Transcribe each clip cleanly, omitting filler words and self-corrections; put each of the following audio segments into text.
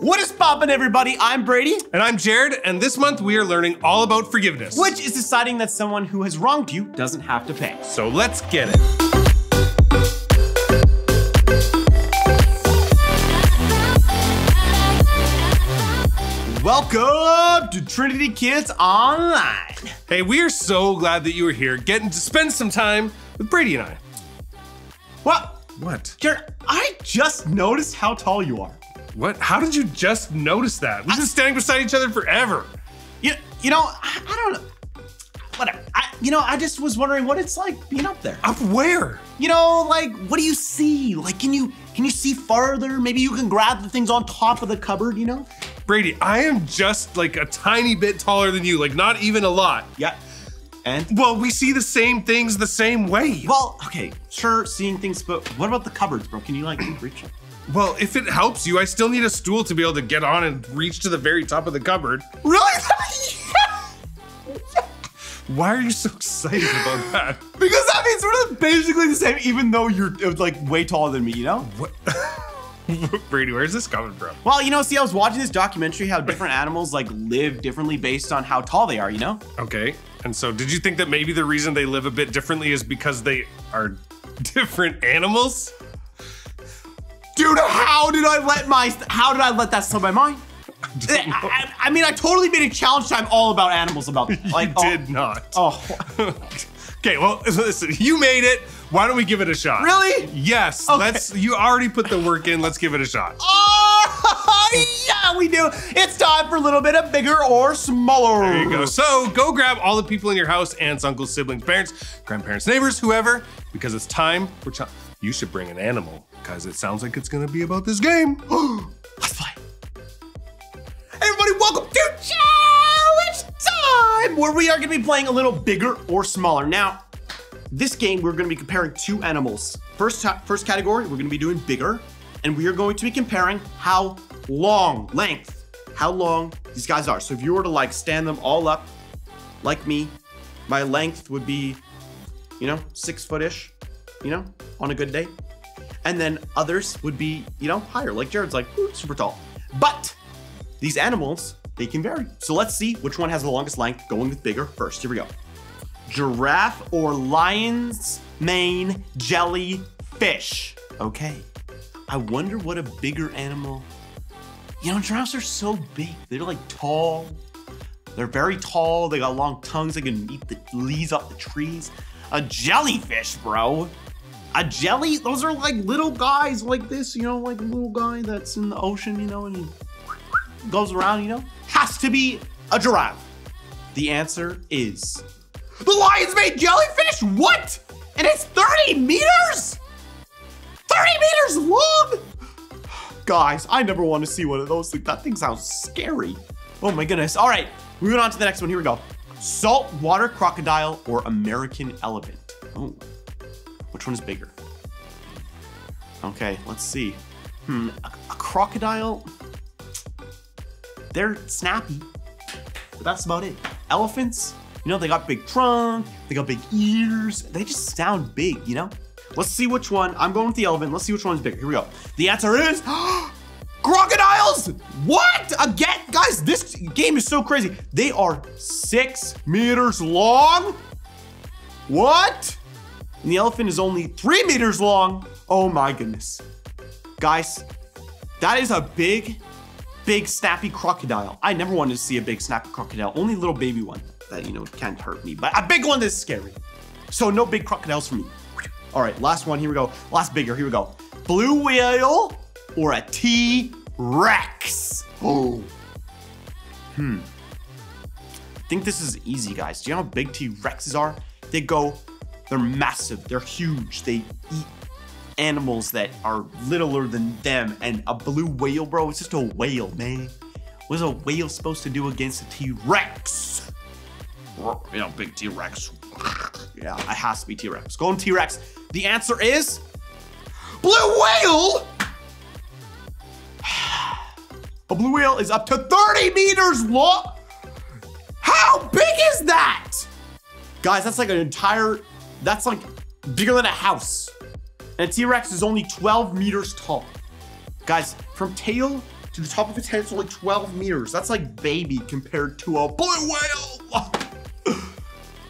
What is poppin', everybody? I'm Brady. And I'm Jared, and this month we are learning all about forgiveness. Which is deciding that someone who has wronged you doesn't have to pay. So let's get it. Welcome to Trinity Kids Online. Hey, we are so glad that you are here, getting to spend some time with Brady and I. What? Jared, I just noticed how tall you are. What? How did you just notice that? We've been standing beside each other forever. You know, I don't know. Whatever. I just was wondering what it's like being up there. Up where? You know, like, what do you see? Like, can you see farther? Maybe you can grab the things on top of the cupboard, you know? Brady, I am just like a tiny bit taller than you, like not even a lot. Yeah. And? Well, we see the same things the same way. Well, okay, sure, seeing things, but what about the cupboards, bro? Can you like reach it? Well, if it helps you, I still need a stool to be able to get on and reach to the very top of the cupboard. Really? Why are you so excited about that? Because that means we're basically the same, even though you're like way taller than me, you know? What? Brady, where's this coming from? Well, you know, see, I was watching this documentary how different animals like live differently based on how tall they are, you know? Okay, and so did you think that maybe the reason they live a bit differently is because they are different animals? Dude, how did I let that slip my mind? I mean, I totally made a challenge time all about animals like you did not. Oh. Okay, well, listen, you made it. Why don't we give it a shot? Really? Yes, okay. You already put the work in, let's give it a shot. Oh, yeah, we do. It's time for a little bit of bigger or smaller. There you go. So go grab all the people in your house, aunts, uncles, siblings, parents, grandparents, neighbors, whoever, because it's time for you should bring an animal, because it sounds like it's gonna be about this game. Let's play. Everybody, welcome to Challenge Time, where we are gonna be playing a little bigger or smaller. Now, this game, we're gonna be comparing two animals. First category, we're gonna be doing bigger, and we are going to be comparing how long these guys are. So if you were to like stand them all up, like me, my length would be, 6 foot-ish, on a good day. And then others would be, higher, like Jared's like, super tall. But these animals, they can vary. So let's see which one has the longest length, going with bigger first. Here we go. Giraffe or lion's mane jellyfish. Okay, I wonder what a bigger animal, giraffes are so big. They're like tall. They're very tall. They got long tongues. They can eat the leaves off the trees. A jellyfish, bro. Those are like little guys like this, like a little guy that's in the ocean, and he goes around, has to be a giraffe. The answer is the lion's mane jellyfish. What? And it's 30 meters? 30 meters long? Guys, I never want to see one of those things. That thing sounds scary. Oh my goodness. All right, moving on to the next one. Here we go. Saltwater crocodile or American elephant? Oh, which one is bigger? Okay, let's see. A crocodile, they're snappy, but that's about it. Elephants, they got big trunk, they got big ears. They just sound big, Let's see which one. I'm going with the elephant. Let's see which one's bigger. Here we go. The answer is crocodiles. What? Again, guys, this game is so crazy. They are 6 meters long. What? And the elephant is only 3 meters long. Oh my goodness. Guys, that is a big snappy crocodile. I never wanted to see a big snappy crocodile. Only a little baby one that, can't hurt me. But a big one is scary. So no big crocodiles for me. All right, last one, here we go. Last bigger, here we go. Blue whale or a T-Rex? Oh. I think this is easy, guys. Do you know how big T-Rexes are? They're massive, they're huge. They eat animals that are littler than them. And a blue whale, bro, it's just a whale, man. What's a whale supposed to do against a T-Rex? Big T-Rex. Yeah, it has to be T-Rex. Going T-Rex. The answer is blue whale. A blue whale is up to 30 meters long. How big is that? Guys, that's like that's like bigger than a house. And a T-Rex is only 12 meters tall. Guys, from tail to the top of its head, it's only 12 meters. That's like baby compared to a blue whale.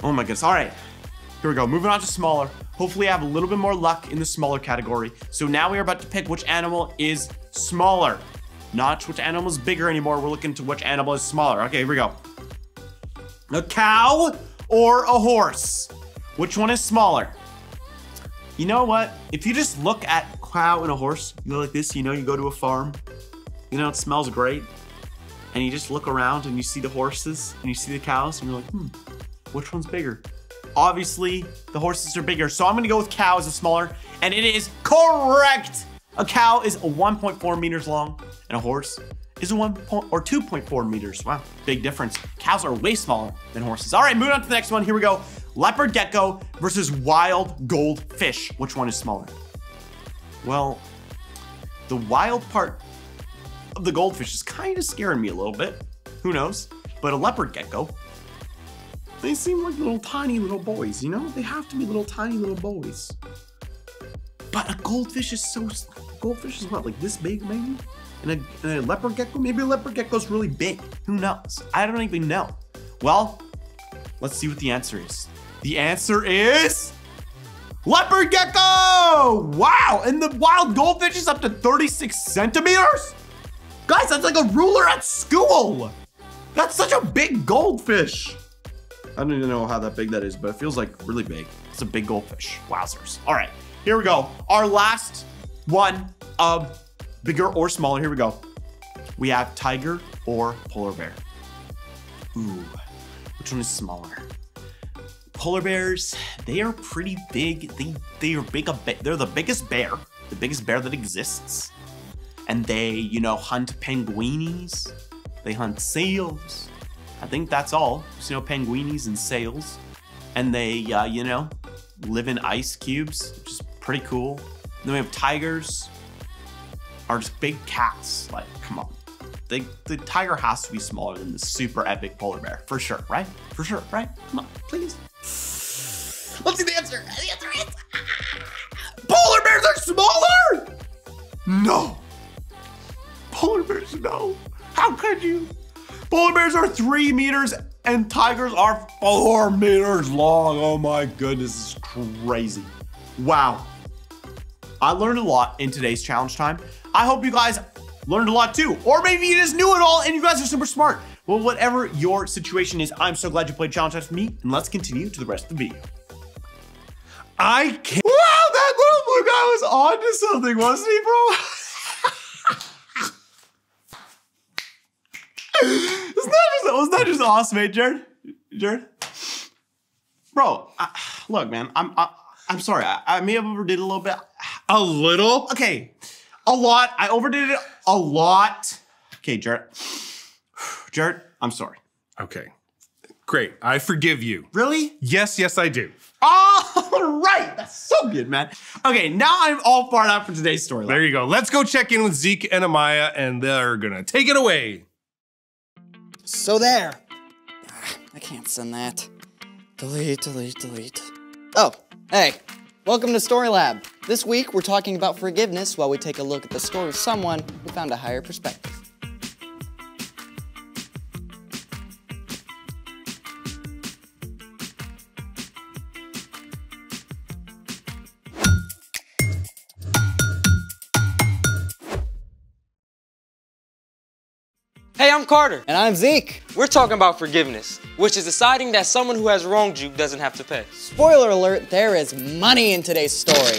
Oh my goodness. All right, here we go. Moving on to smaller. Hopefully I have a little bit more luck in the smaller category. So now we are about to pick which animal is smaller. Not which animal is bigger anymore. We're looking to which animal is smaller. Okay, here we go. A cow or a horse? Which one is smaller? You know what? If you just look at a cow and a horse, you go like this, you know, you go to a farm, you know, it smells great. And you just look around and you see the horses and you see the cows and you're like, which one's bigger? Obviously, the horses are bigger. So I'm gonna go with cow as a smaller, and it is correct. A cow is 1.4 meters long and a horse is 2.4 meters. Wow, big difference. Cows are way smaller than horses. All right, moving on to the next one. Here we go. Leopard gecko versus wild goldfish. Which one is smaller? Well, the wild part of the goldfish is kind of scaring me a little bit. Who knows? But a leopard gecko, they seem like little tiny little boys, you know? They have to be little tiny little boys. But a goldfish is goldfish is what, like this big maybe? And a leopard gecko, maybe a leopard gecko's really big. Who knows? I don't even know. Well, let's see what the answer is. The answer is leopard gecko! Wow, and the wild goldfish is up to 36 centimeters? Guys, that's like a ruler at school. That's such a big goldfish. I don't even know how that big that is, but it feels like really big. It's a big goldfish. Wowzers. All right, here we go. Our last one of bigger or smaller. Here we go. We have tiger or polar bear. Ooh, which one is smaller? Polar bears, they are pretty big. They are big. They're the biggest bear that exists. And they, you know, hunt penguins. They hunt seals. I think that's all. Just, you know, penguins and sails. And they, you know, live in ice cubes, which is pretty cool. Then we have tigers, are just big cats. Like, come on. The tiger has to be smaller than the super epic polar bear, for sure, right? For sure, right? Come on, please. Let's see the answer. The answer is polar bears are smaller? No. Polar bears, no. How could you? Polar bears are 3 meters and tigers are 4 meters long. Oh my goodness, this is crazy. Wow. I learned a lot in today's challenge time. I hope you guys learned a lot too. Or maybe you just knew it all and you guys are super smart. Well, whatever your situation is, I'm so glad you played challenge time with me, and let's continue to the rest of the video. I can't. Wow, that little blue guy was on to something, wasn't he, bro? Wasn't that just awesome, mate, Jared? Jared? Bro, look, man, I'm sorry. I may have overdid it a little bit. A little? Okay, a lot. I overdid it a lot. Okay, Jared. Jared, I'm sorry. Okay, great. I forgive you. Really? Yes, I do. All right, that's so good, man. Okay, now I'm all fired up for today's storyline. There you go. Let's go check in with Zeke and Amaya, and they're gonna take it away. So there. I can't send that. Delete, delete, delete. Oh, hey. Welcome to Story Lab. This week, we're talking about forgiveness while we take a look at the story of someone who found a higher perspective. Hey, I'm Carter. And I'm Zeke. We're talking about forgiveness, which is deciding that someone who has wronged you doesn't have to pay. Spoiler alert, there is money in today's story.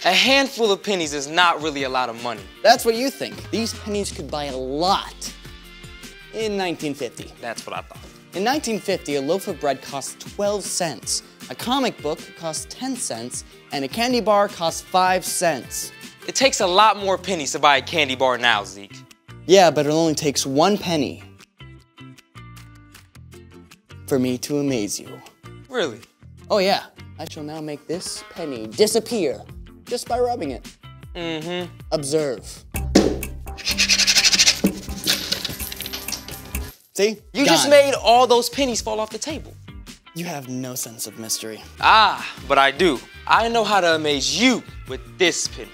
A handful of pennies is not really a lot of money. That's what you think. These pennies could buy a lot. In 1950. That's what I thought. In 1950, a loaf of bread cost 12 cents, a comic book cost 10 cents, and a candy bar cost 5 cents. It takes a lot more pennies to buy a candy bar now, Zeke. Yeah, but it only takes 1 penny for me to amaze you. Really? Oh yeah, I shall now make this penny disappear just by rubbing it. Mm-hmm. Observe. See? You just made all those pennies fall off the table. You have no sense of mystery. Ah, but I do. I know how to amaze you with this penny.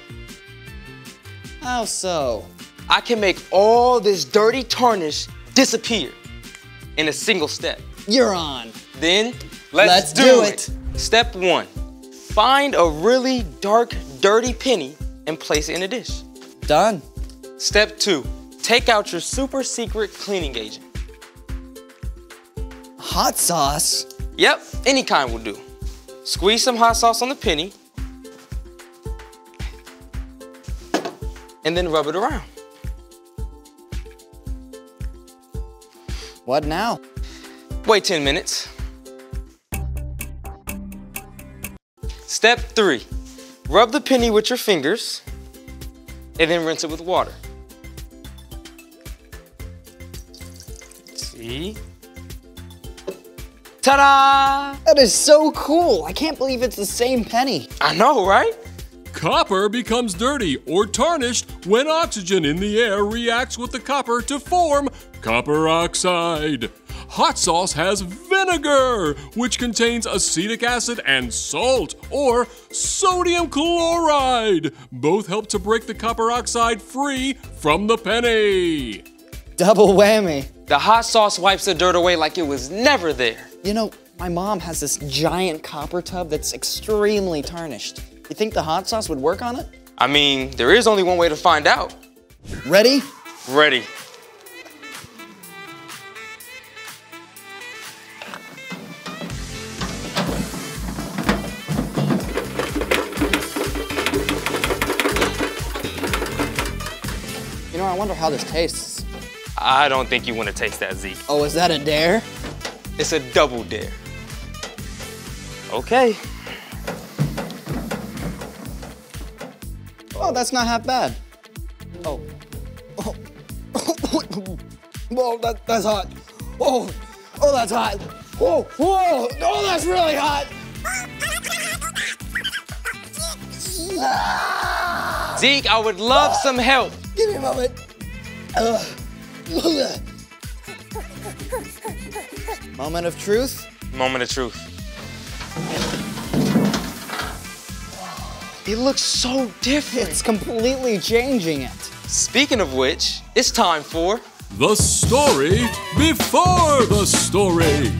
How so? I can make all this dirty tarnish disappear in a single step. You're on. Then, let's do it. Step 1, find a really dark, dirty penny and place it in a dish. Done. Step 2, take out your super secret cleaning agent. Hot sauce? Yep, any kind will do. Squeeze some hot sauce on the penny and then rub it around. What now? Wait 10 minutes. Step 3, rub the penny with your fingers and then rinse it with water. See? Ta-da! That is so cool. I can't believe it's the same penny. I know, right? Copper becomes dirty or tarnished when oxygen in the air reacts with the copper to form copper oxide. Hot sauce has vinegar, which contains acetic acid and salt, or sodium chloride. Both help to break the copper oxide free from the penny. Double whammy. The hot sauce wipes the dirt away like it was never there. You know, my mom has this giant copper tub that's extremely tarnished. You think the hot sauce would work on it? I mean, there is only one way to find out. Ready? Ready. You know, I wonder how this tastes. I don't think you want to taste that, Zeke. Oh, is that a dare? It's a double dare. Okay. Oh, that's not half bad. Oh. Oh. Whoa, that's hot. Oh, that's hot. Whoa, oh, that's really hot. Zeke, I would love some help. Give me a moment. Moment of truth. Moment of truth. It looks so different. It's completely changing it. Speaking of which, it's time for The story before the story.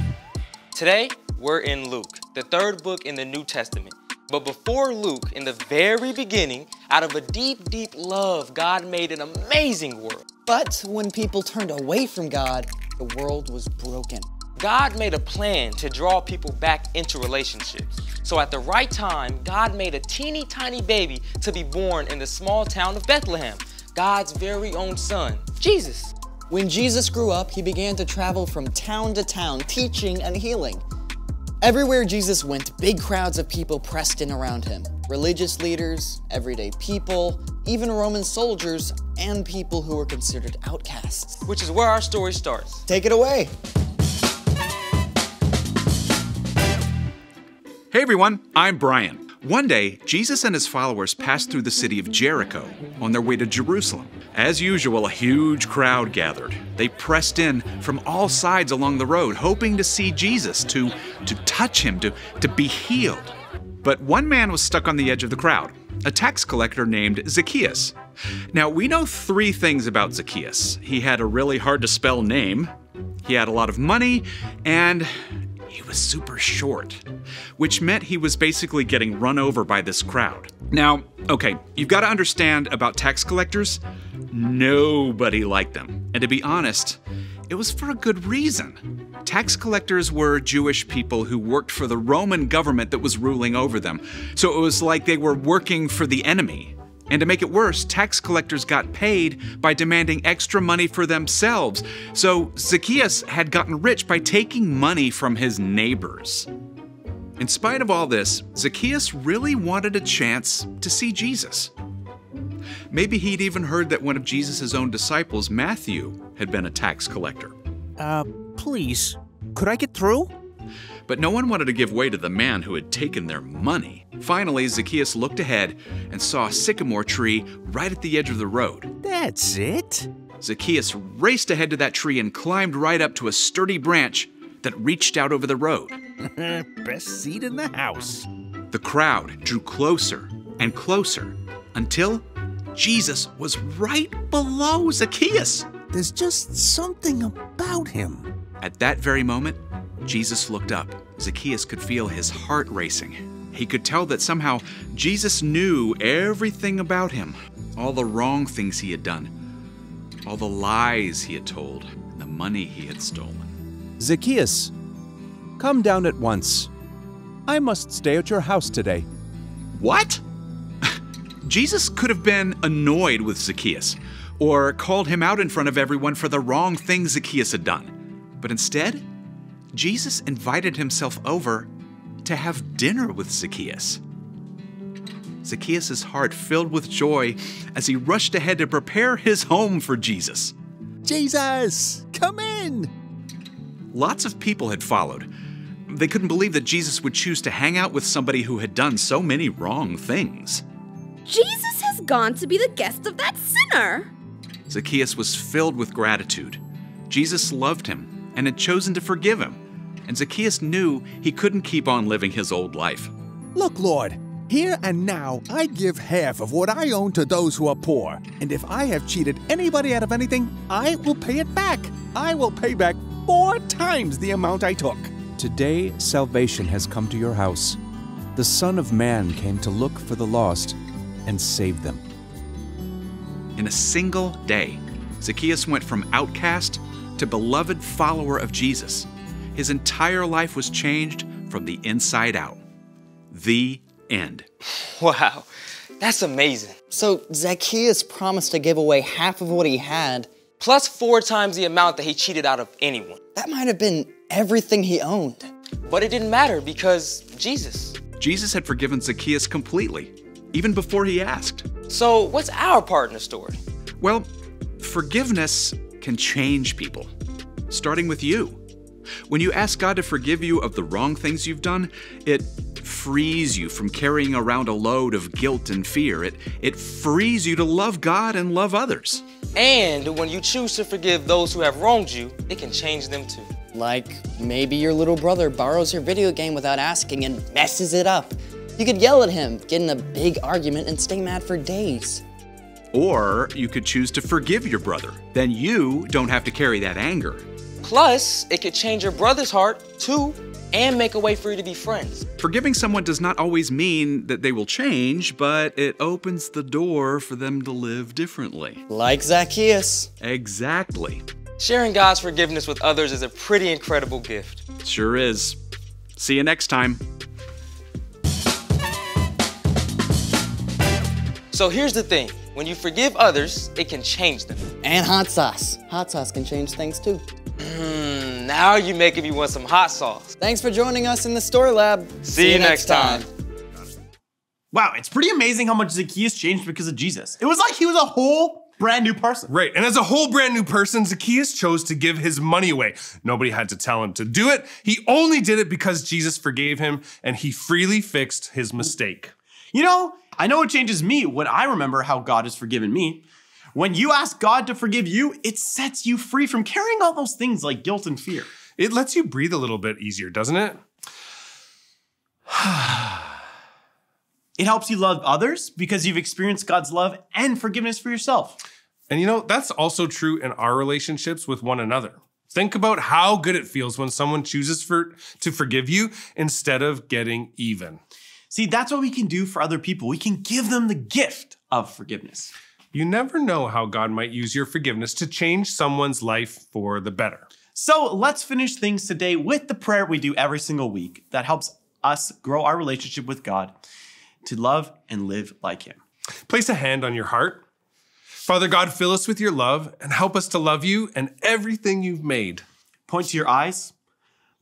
Today, we're in Luke, the 3rd book in the New Testament. But before Luke, in the very beginning, out of a deep, deep love, God made an amazing world. But when people turned away from God, the world was broken. God made a plan to draw people back into relationships. So at the right time, God made a teeny tiny baby to be born in the small town of Bethlehem, God's very own son, Jesus. When Jesus grew up, he began to travel from town to town, teaching and healing. Everywhere Jesus went, big crowds of people pressed in around him. Religious leaders, everyday people, even Roman soldiers, and people who were considered outcasts. Which is where our story starts. Take it away. Hey everyone, I'm Brian. One day, Jesus and his followers passed through the city of Jericho on their way to Jerusalem. As usual, a huge crowd gathered. They pressed in from all sides along the road, hoping to see Jesus, to touch him, to be healed. But one man was stuck on the edge of the crowd, a tax collector named Zacchaeus. Now, we know 3 things about Zacchaeus. He had a really hard-to-spell name, he had a lot of money, and he was super short, which meant he was basically getting run over by this crowd. Now, okay, you've got to understand about tax collectors, nobody liked them. And to be honest, it was for a good reason. Tax collectors were Jewish people who worked for the Roman government that was ruling over them. So it was like they were working for the enemy. And to make it worse, tax collectors got paid by demanding extra money for themselves. So Zacchaeus had gotten rich by taking money from his neighbors. In spite of all this, Zacchaeus really wanted a chance to see Jesus. Maybe he'd even heard that one of Jesus' own disciples, Matthew, had been a tax collector. Please, could I get through? But no one wanted to give way to the man who had taken their money. Finally, Zacchaeus looked ahead and saw a sycamore tree right at the edge of the road. That's it? Zacchaeus raced ahead to that tree and climbed right up to a sturdy branch that reached out over the road. Best seat in the house. The crowd drew closer and closer until Jesus was right below Zacchaeus. There's just something about him. At that very moment, Jesus looked up. Zacchaeus could feel his heart racing. He could tell that somehow Jesus knew everything about him, all the wrong things he had done, all the lies he had told, and the money he had stolen. Zacchaeus, come down at once. I must stay at your house today. What? Jesus could have been annoyed with Zacchaeus or called him out in front of everyone for the wrong things Zacchaeus had done. But instead, Jesus invited himself over to have dinner with Zacchaeus. Zacchaeus' heart filled with joy as he rushed ahead to prepare his home for Jesus. Jesus, come in. Lots of people had followed. They couldn't believe that Jesus would choose to hang out with somebody who had done so many wrong things. Jesus has gone to be the guest of that sinner. Zacchaeus was filled with gratitude. Jesus loved him and had chosen to forgive him. And Zacchaeus knew he couldn't keep on living his old life. Look, Lord, here and now I give half of what I own to those who are poor. And if I have cheated anybody out of anything, I will pay it back. I will pay back 4 times the amount I took. Today, salvation has come to your house. The Son of Man came to look for the lost and save them. In a single day, Zacchaeus went from outcast to beloved follower of Jesus. His entire life was changed from the inside out. The end. Wow, that's amazing. So Zacchaeus promised to give away half of what he had. Plus 4 times the amount that he cheated out of anyone. That might have been everything he owned. But it didn't matter because Jesus. Jesus had forgiven Zacchaeus completely, even before he asked. So what's our part in the story? Well, forgiveness can change people, starting with you. When you ask God to forgive you of the wrong things you've done, it frees you from carrying around a load of guilt and fear. It frees you to love God and love others. And when you choose to forgive those who have wronged you, it can change them too. Like maybe your little brother borrows your video game without asking and messes it up. You could yell at him, get in a big argument, and stay mad for days. Or you could choose to forgive your brother. Then you don't have to carry that anger. Plus, it could change your brother's heart too, and make a way for you to be friends. Forgiving someone does not always mean that they will change, but it opens the door for them to live differently. Like Zacchaeus. Exactly. Sharing God's forgiveness with others is a pretty incredible gift. Sure is. See you next time. So here's the thing. When you forgive others, it can change them. And hot sauce. Hot sauce can change things too. Now you're making me want some hot sauce. Thanks for joining us in the Story Lab. See you next time. Wow, it's pretty amazing how much Zacchaeus changed because of Jesus. It was like he was a whole brand new person. Right, and as a whole brand new person, Zacchaeus chose to give his money away. Nobody had to tell him to do it. He only did it because Jesus forgave him and he freely fixed his mistake. You know, I know it changes me when I remember how God has forgiven me. When you ask God to forgive you, it sets you free from carrying all those things like guilt and fear. It lets you breathe a little bit easier, doesn't it? It helps you love others because you've experienced God's love and forgiveness for yourself. And you know, that's also true in our relationships with one another. Think about how good it feels when someone chooses to forgive you instead of getting even. See, that's what we can do for other people. We can give them the gift of forgiveness. You never know how God might use your forgiveness to change someone's life for the better. So let's finish things today with the prayer we do every single week that helps us grow our relationship with God to love and live like Him. Place a hand on your heart. Father God, fill us with your love and help us to love you and everything you've made. Point to your eyes.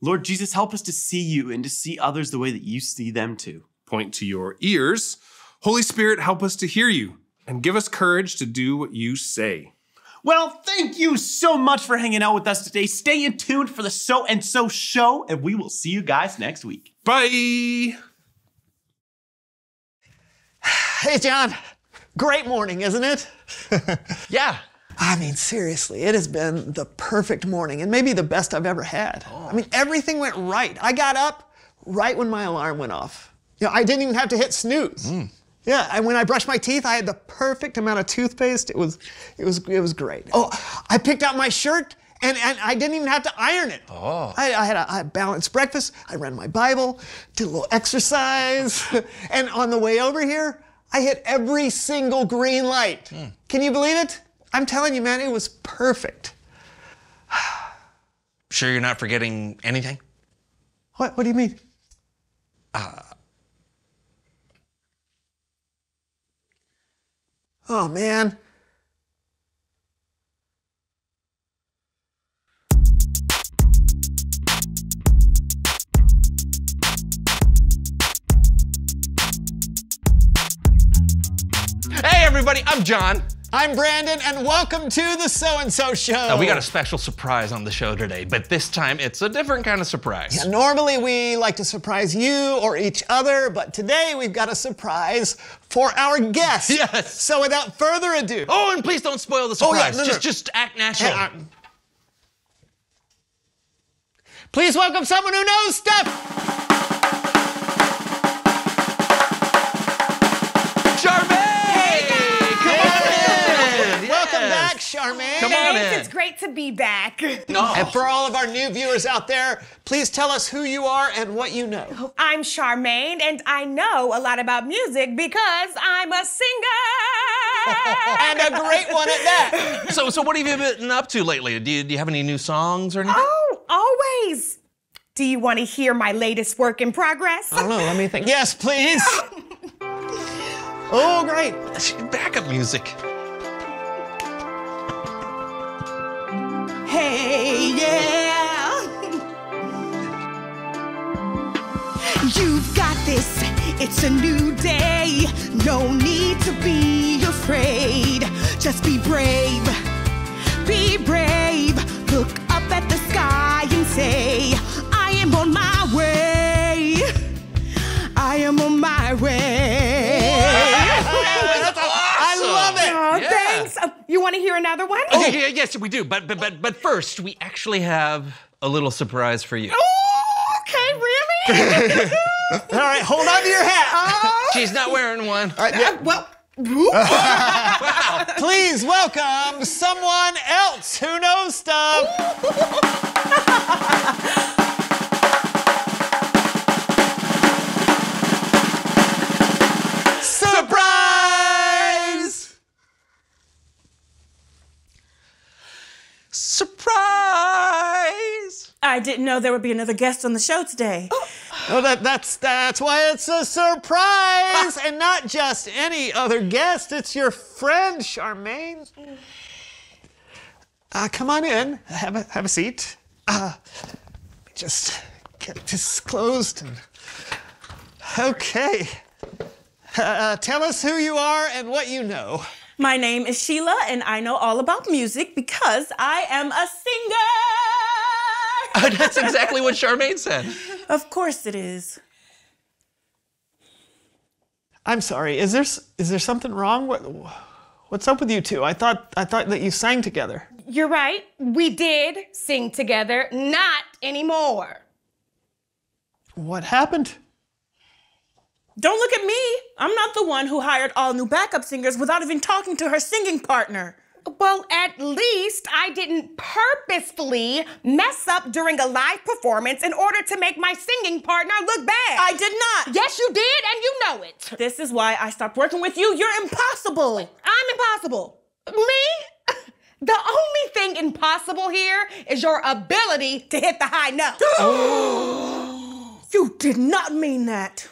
Lord Jesus, help us to see you and to see others the way that you see them too. Point to your ears. Holy Spirit, help us to hear you and give us courage to do what you say. Well, thank you so much for hanging out with us today. Stay tuned for the So and So show, and we will see you guys next week. Bye. Hey, John. Great morning, isn't it? Yeah. I mean, seriously, it has been the perfect morning and maybe the best I've ever had. I mean, everything went right. I got up right when my alarm went off. You know, I didn't even have to hit snooze. Yeah, and when I brushed my teeth, I had the perfect amount of toothpaste. It was great. Oh, I picked out my shirt, and I didn't even have to iron it. Oh. I had a balanced breakfast. I read my Bible, did a little exercise, and on the way over here, I hit every single green light. Can you believe it? I'm telling you, man, it was perfect. Sure you're not forgetting anything? What do you mean? Oh, man. Hey, everybody, I'm John. I'm Brandon, and welcome to the So-and-So Show. We got a special surprise on the show today, but this time it's a different kind of surprise. Yeah, normally we like to surprise you or each other, but today we've got a surprise for our guests. Yes. So without further ado. Oh, and please don't spoil the surprise. Oh, yeah, no. Just act natural. Please welcome someone who knows stuff. Charmaine. Come on in. It's great to be back. No. And for all of our new viewers out there, please tell us who you are and what you know. I'm Charmaine, and I know a lot about music because I'm a singer. And a great one at that. So what have you been up to lately? Do you have any new songs or anything? Oh, always. Do you want to hear my latest work in progress? I don't know, let me think. Yes, please. Oh, great. Backup music. Hey, yeah. You've got this, it's a new day. No need to be afraid. Just be brave, be brave. Look up at the sky and say, I am on my way. I am on my way. That's awesome. I love it. Oh, yeah. Thanks. You want to hear another one? Okay, yes, we do. But first, we actually have a little surprise for you. Oh, okay, really? All right, hold on to your hat. She's not wearing one. All right, yeah. Well, wow. Please welcome someone else who knows stuff. Surprise! Surprise! I didn't know there would be another guest on the show today. Oh, that's why it's a surprise, and not just any other guest. It's your friend, Charmaine. Come on in. Have a seat. Just get this closed. Okay. Tell us who you are and what you know. My name is Sheila, and I know all about music because I am a singer. That's exactly what Charmaine said. Of course it is. I'm sorry. Is there something wrong? What's up with you two? I thought that you sang together. You're right. We did sing together. Not anymore. What happened? Don't look at me. I'm not the one who hired all new backup singers without even talking to her singing partner. Well, at least I didn't purposefully mess up during a live performance in order to make my singing partner look bad. I did not. Yes, you did, and you know it. This is why I stopped working with you. You're impossible. I'm impossible. Me? The only thing impossible here is your ability to hit the high note. You did not mean that.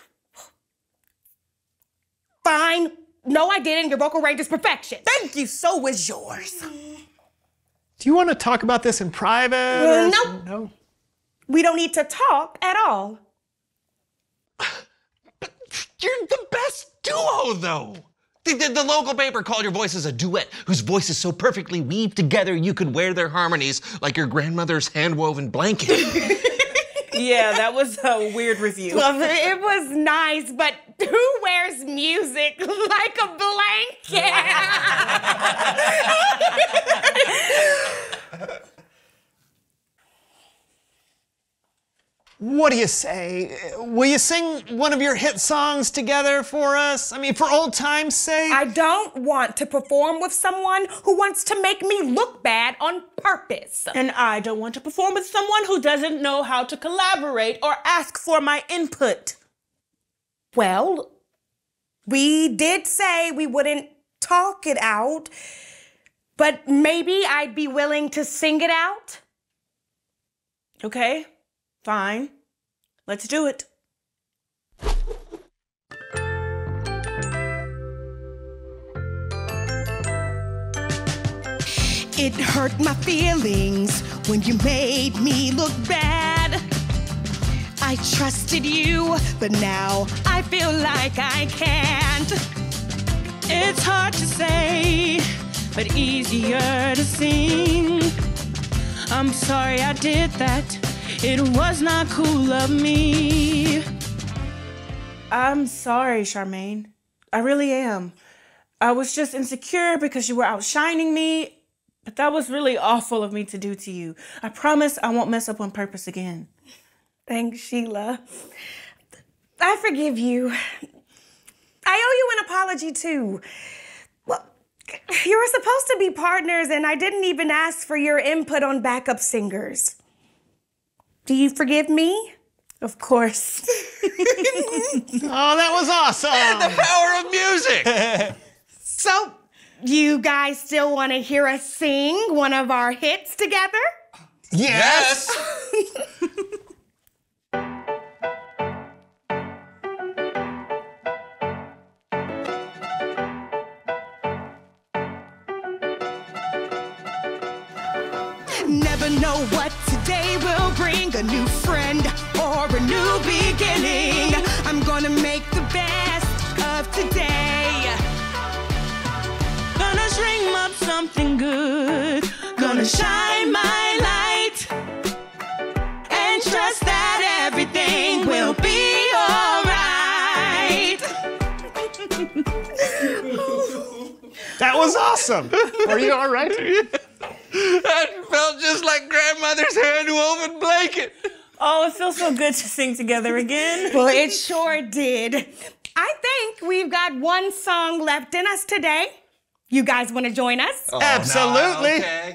Fine. No, I didn't. Your vocal range is perfection. Thank you. So is yours. Do you want to talk about this in private? No. We don't need to talk at all. But you're the best duo, though. The local paper called your voices a duet whose voices so perfectly weave together you could wear their harmonies like your grandmother's hand-woven blanket. Yeah, that was a weird review. Well, it was nice, but who wears music like a blanket? What do you say? Will you sing one of your hit songs together for us? I mean, for old time's sake? I don't want to perform with someone who wants to make me look bad on purpose. And I don't want to perform with someone who doesn't know how to collaborate or ask for my input. Well, we did say we wouldn't talk it out, but maybe I'd be willing to sing it out. Okay, fine. Let's do it. It hurt my feelings when you made me look bad. I trusted you, but now I feel like I can't. It's hard to say, but easier to sing. I'm sorry I did that. It was not cool of me. I'm sorry, Charmaine. I really am. I was just insecure because you were outshining me, but that was really awful of me to do to you. I promise I won't mess up on purpose again. Thanks, Sheila. I forgive you. I owe you an apology, too. Well, you were supposed to be partners, and I didn't even ask for your input on backup singers. Do you forgive me? Of course. Oh, that was awesome. The power of music. So, you guys still want to hear us sing one of our hits together? Yes. Never know what today will bring, a new friend or a new beginning. I'm gonna make the best of today. Gonna dream up something good. Gonna shine my light and trust that everything will be alright. That was awesome. Are you all right? That felt just like grandmother's hand-woven blanket. Oh, it feels so good to sing together again. Well, it sure did. I think we've got one song left in us today. You guys want to join us? Oh, absolutely. No,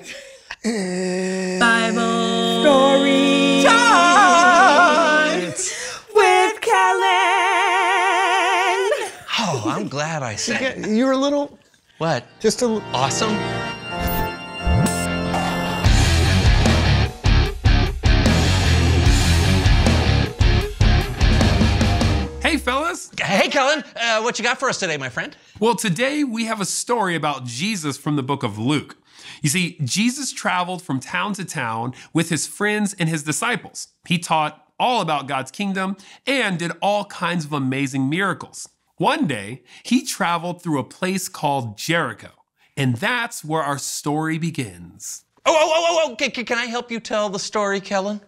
okay. Bible story time with Kellen. Oh, I'm glad I sang. You were a little... What? Just a little... Awesome? Hey, fellas. Hey, Kellen. What you got for us today, my friend? Well, today we have a story about Jesus from the book of Luke. You see, Jesus traveled from town to town with his friends and his disciples. He taught all about God's kingdom and did all kinds of amazing miracles. One day, he traveled through a place called Jericho, and that's where our story begins. Oh, can I help you tell the story, Kellen?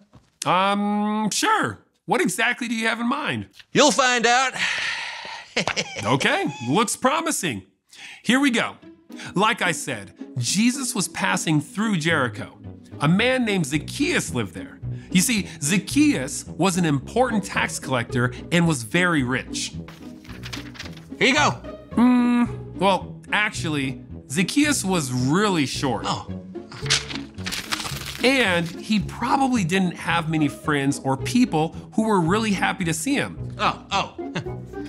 Sure. What exactly do you have in mind? You'll find out. Okay, looks promising. Here we go. Like I said, Jesus was passing through Jericho. A man named Zacchaeus lived there. You see, Zacchaeus was an important tax collector and was very rich. Here you go. Well, actually, Zacchaeus was really short. Oh. And he probably didn't have many friends or people who were really happy to see him. Oh.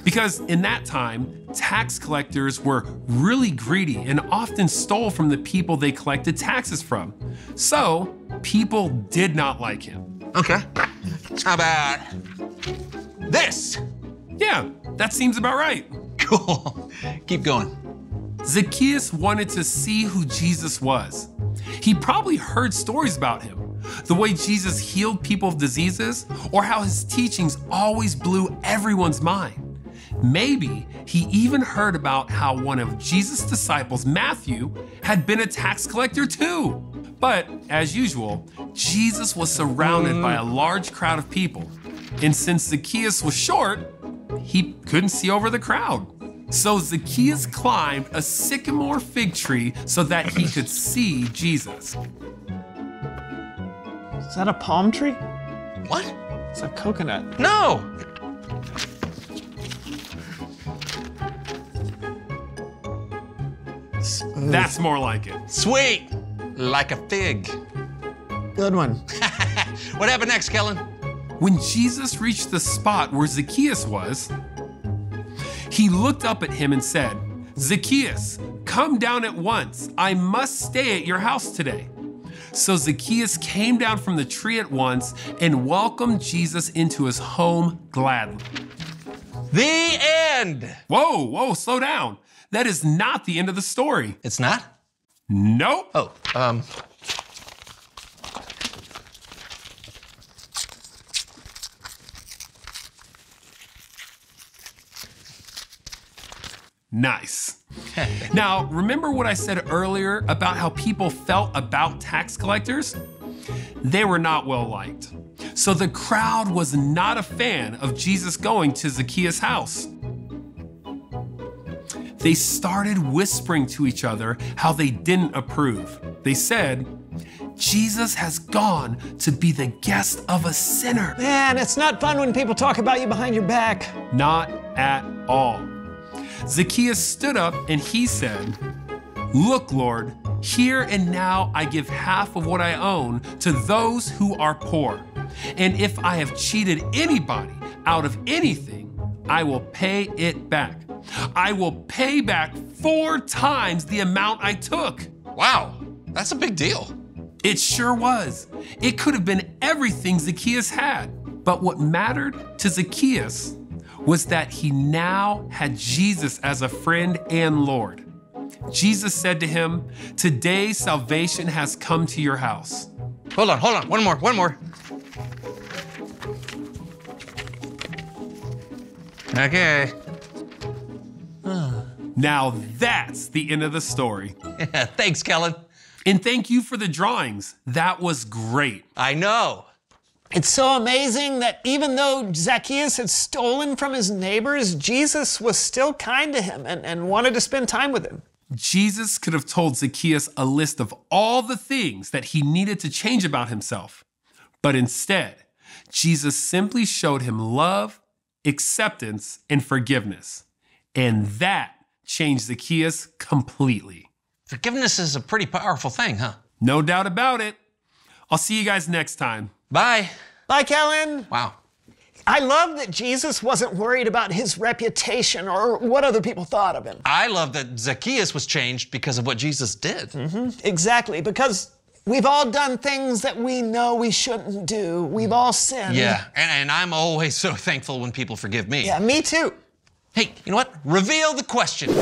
Because in that time, tax collectors were really greedy and often stole from the people they collected taxes from. So, people did not like him. Okay. How about this? Yeah, that seems about right. Cool. Keep going. Zacchaeus wanted to see who Jesus was. He probably heard stories about him, the way Jesus healed people of diseases, or how his teachings always blew everyone's mind. Maybe he even heard about how one of Jesus' disciples, Matthew, had been a tax collector too. But as usual, Jesus was surrounded by a large crowd of people. And since Zacchaeus was short, he couldn't see over the crowd. So Zacchaeus climbed a sycamore fig tree so that he could see Jesus. Is that a palm tree? What? It's a coconut. No! That's more like it. Sweet! Like a fig. Good one. What happened next, Kellen? When Jesus reached the spot where Zacchaeus was, he looked up at him and said, "Zacchaeus, come down at once. I must stay at your house today." So Zacchaeus came down from the tree at once and welcomed Jesus into his home gladly. The end! Whoa, slow down. That is not the end of the story. It's not? Nope. Oh, Nice. Now, remember what I said earlier about how people felt about tax collectors? They were not well liked. So the crowd was not a fan of Jesus going to Zacchaeus' house. They started whispering to each other how they didn't approve. They said, "Jesus has gone to be the guest of a sinner." Man, it's not fun when people talk about you behind your back. Not at all. Zacchaeus stood up and he said, "Look, Lord, here and now I give half of what I own to those who are poor. And if I have cheated anybody out of anything, I will pay it back. I will pay back 4 times the amount I took." wow, that's a big deal. It sure was. It could have been everything Zacchaeus had. But what mattered to Zacchaeus was that he now had Jesus as a friend and Lord. Jesus said to him, "Today salvation has come to your house." Hold on, one more. Okay. Now that's the end of the story. Thanks, Kellen. And thank you for the drawings. That was great. I know. It's so amazing that even though Zacchaeus had stolen from his neighbors, Jesus was still kind to him and wanted to spend time with him. Jesus could have told Zacchaeus a list of all the things that he needed to change about himself. But instead, Jesus simply showed him love, acceptance, and forgiveness. And that changed Zacchaeus completely. Forgiveness is a pretty powerful thing, huh? No doubt about it. I'll see you guys next time. Bye. Bye, Kellen. Wow. I love that Jesus wasn't worried about his reputation or what other people thought of him. I love that Zacchaeus was changed because of what Jesus did. Exactly, because we've all done things that we know we shouldn't do. We've all sinned. Yeah, and I'm always so thankful when people forgive me. Yeah, me too. Hey, you know what? Reveal the question.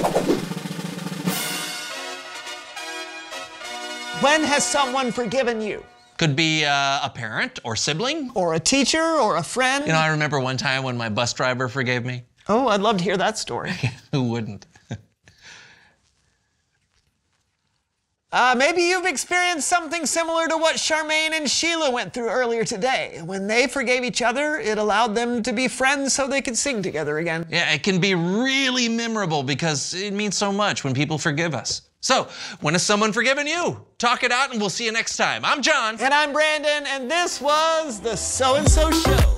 When has someone forgiven you? Could be a parent or sibling. Or a teacher or a friend. You know, I remember one time when my bus driver forgave me. Oh, I'd love to hear that story. Who wouldn't? Maybe you've experienced something similar to what Charmaine and Sheila went through earlier today. When they forgave each other, it allowed them to be friends so they could sing together again. Yeah, it can be really memorable because it means so much when people forgive us. So, when has someone forgiven you? Talk it out and we'll see you next time. I'm John. And I'm Brandon, and this was the So-and-So Show.